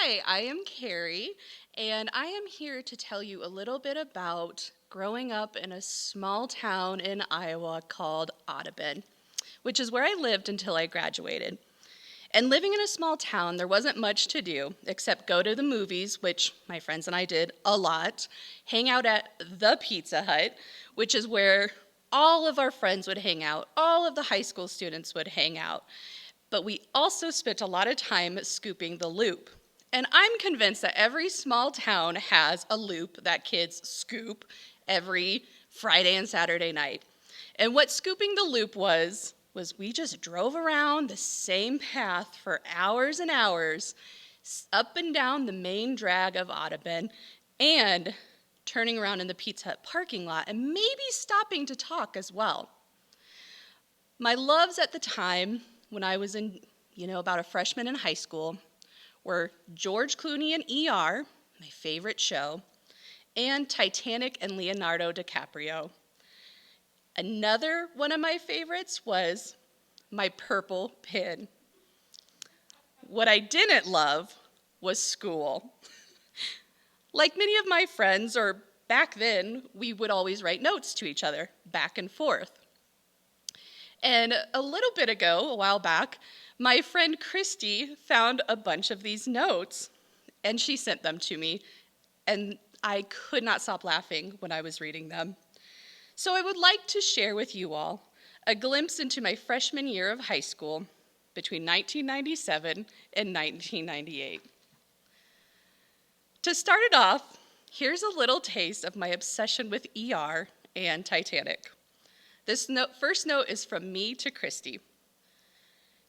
Hi, I am Carrie, and I am here to tell you a little bit about growing up in a small town in Iowa called Audubon, which is where I lived until I graduated. And living in a small town, there wasn't much to do except go to the movies, which my friends and I did a lot, hang out at the Pizza Hut, which is where all of our friends would hang out, all of the high school students would hang out. But we also spent a lot of time scooping the loop. And I'm convinced that every small town has a loop that kids scoop every Friday and Saturday night. And what scooping the loop was we just drove around the same path for hours and hours, up and down the main drag of Audubon, and turning around in the Pizza Hut parking lot, and maybe stopping to talk as well. My loves at the time, when I was about a freshman in high school, were George Clooney and ER, my favorite show, and Titanic and Leonardo DiCaprio. Another one of my favorites was my purple pin. What I didn't love was school. Like many of my friends, or back then, we would always write notes to each other, back and forth. And a while back, my friend Christy found a bunch of these notes, and she sent them to me, and I could not stop laughing when I was reading them. So I would like to share with you all a glimpse into my freshman year of high school between 1997 and 1998. To start it off, here's a little taste of my obsession with ER and Titanic. This first note is from me to Christy.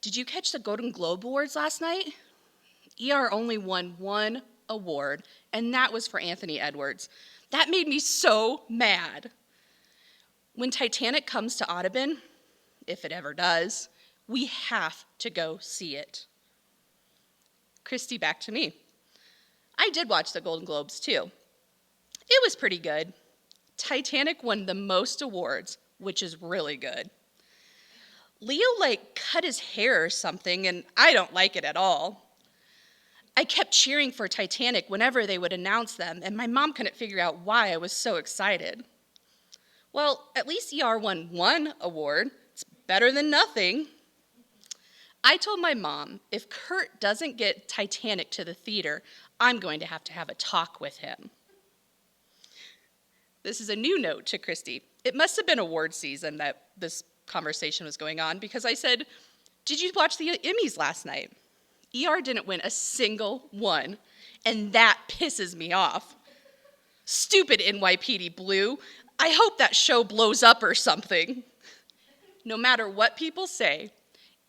Did you catch the Golden Globe Awards last night? ER only won one award, and that was for Anthony Edwards. That made me so mad. When Titanic comes to Audubon, if it ever does, we have to go see it. Christy, back to me. I did watch the Golden Globes too. It was pretty good. Titanic won the most awards, which is really good. Leo cut his hair or something, and I don't like it at all. I kept cheering for Titanic whenever they would announce them, and my mom couldn't figure out why I was so excited. Well, at least ER won one award. It's better than nothing. I told my mom, if Kurt doesn't get Titanic to the theater, I'm going to have a talk with him. This is a new note to Christy. It must have been award season that this conversation was going on, because I said, did you watch the Emmys last night? ER didn't win a single one, and that pisses me off. Stupid NYPD Blue. I hope that show blows up or something. No matter what people say,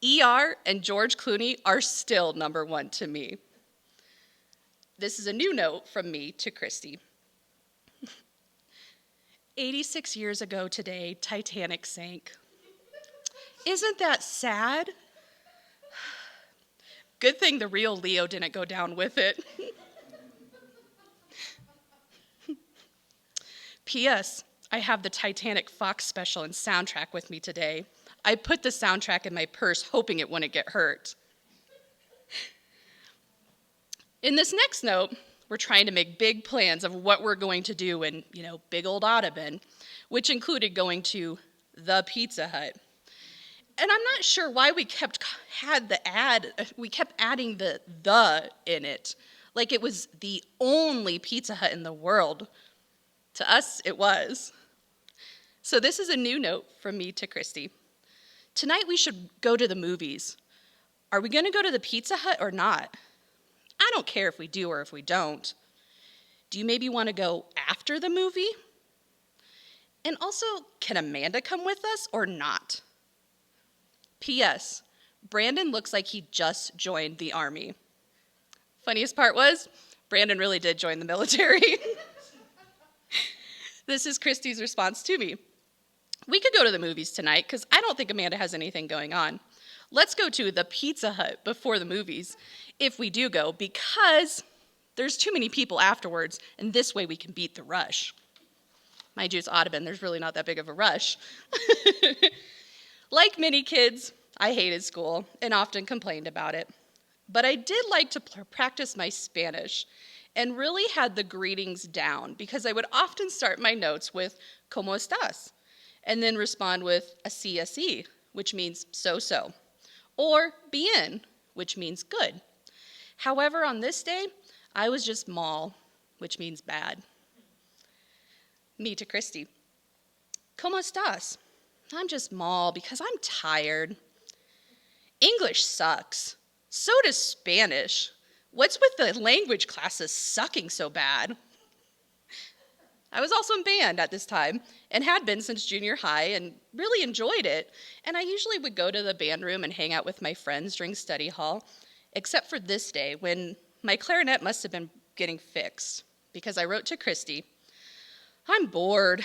ER and George Clooney are still number one to me. This is a new note from me to Christy. 86 years ago today, Titanic sank. Isn't that sad? Good thing the real Leo didn't go down with it. P.S. I have the Titanic Fox special and soundtrack with me today. I put the soundtrack in my purse hoping it wouldn't get hurt. In this next note, we're trying to make big plans of what we're going to do in, big old Audubon, which included going to the Pizza Hut. And I'm not sure why we kept adding the in it, like it was the only Pizza Hut in the world. To us, it was. So this is a new note from me to Christy. Tonight we should go to the movies. Are we going to go to the Pizza Hut or not? I don't care if we do or if we don't. Do you maybe want to go after the movie? And also, can Amanda come with us or not? P.S. Brandon looks like he just joined the Army. Funniest part was, Brandon really did join the military. This is Christy's response to me. We could go to the movies tonight because I don't think Amanda has anything going on. Let's go to the Pizza Hut before the movies, if we do go, because there's too many people afterwards, and this way we can beat the rush. Mind you, it's Audubon. There's really not that big of a rush. Like many kids, I hated school and often complained about it. But I did like to practice my Spanish and really had the greetings down because I would often start my notes with ¿Cómo estás? And then respond with así, así, which means so-so, or bien, which means good. However, on this day, I was just mal, which means bad. Me to Christy. ¿Cómo estás? I'm just mal because I'm tired. English sucks. So does Spanish. What's with the language classes sucking so bad? I was also in band at this time and had been since junior high and really enjoyed it. And I usually would go to the band room and hang out with my friends during study hall, except for this day when my clarinet must have been getting fixed because I wrote to Christy, I'm bored.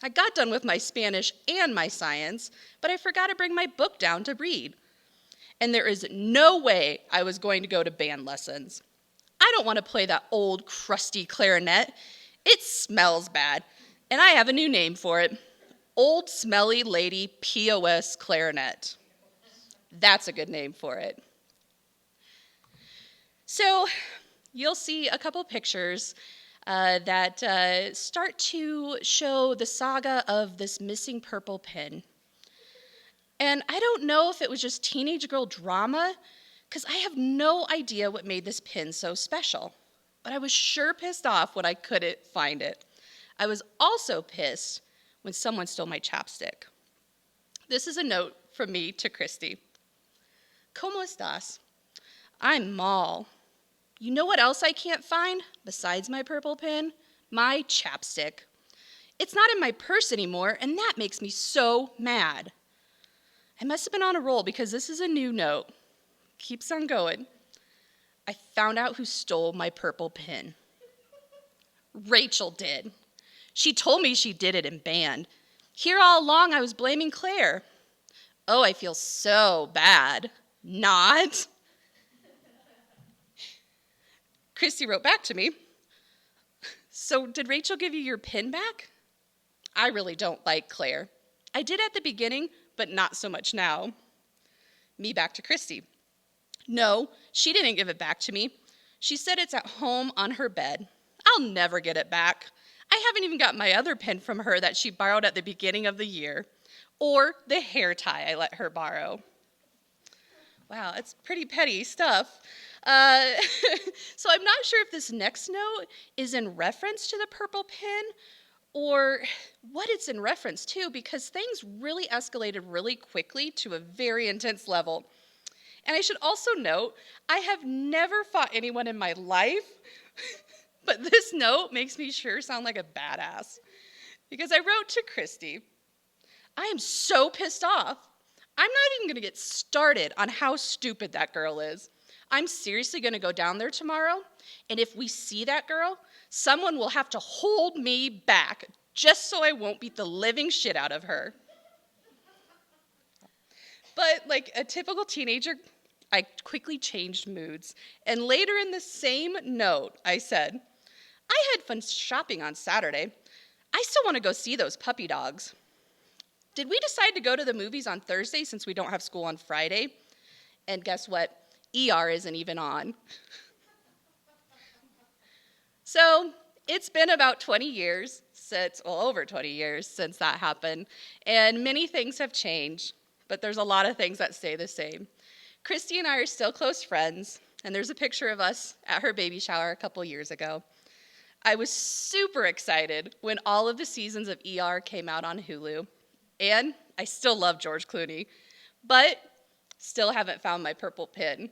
I got done with my Spanish and my science, but I forgot to bring my book down to read. And there is no way I was going to go to band lessons. I don't want to play that old, crusty clarinet. It smells bad, and I have a new name for it. Old Smelly Lady POS Clarinet. That's a good name for it. So you'll see a couple pictures that start to show the saga of this missing purple pin. And I don't know if it was just teenage girl drama, because I have no idea what made this pin so special. But I was sure pissed off when I couldn't find it. I was also pissed when someone stole my chapstick. This is a note from me to Christy. ¿Cómo estás? I'm mal. You know what else I can't find besides my purple pin? My chapstick. It's not in my purse anymore, and that makes me so mad. I must have been on a roll because this is a new note. Keeps on going. I found out who stole my purple pin. Rachel did. She told me she did it in band. Here all along I was blaming Claire. Oh, I feel so bad. Not. Christy wrote back to me. So did Rachel give you your pin back? I really don't like Claire. I did at the beginning, but not so much now. Me back to Christy. No, she didn't give it back to me. She said it's at home on her bed. I'll never get it back. I haven't even got my other pin from her that she borrowed at the beginning of the year, or the hair tie I let her borrow. Wow, that's pretty petty stuff. So I'm not sure if this next note is in reference to the purple pin or what it's in reference to, because things really escalated really quickly to a very intense level. And I should also note, I have never fought anyone in my life, but this note makes me sure sound like a badass. Because I wrote to Christy, I am so pissed off. I'm not even going to get started on how stupid that girl is. I'm seriously going to go down there tomorrow, and if we see that girl, someone will have to hold me back just so I won't beat the living shit out of her. But like a typical teenager, I quickly changed moods. And later in the same note, I said, I had fun shopping on Saturday. I still want to go see those puppy dogs. Did we decide to go to the movies on Thursday since we don't have school on Friday? And guess what? ER isn't even on. So it's been about 20 years over 20 years since that happened. And many things have changed, but there's a lot of things that stay the same. Christy and I are still close friends, and there's a picture of us at her baby shower a couple years ago. I was super excited when all of the seasons of ER came out on Hulu, and I still love George Clooney, but still haven't found my purple pin.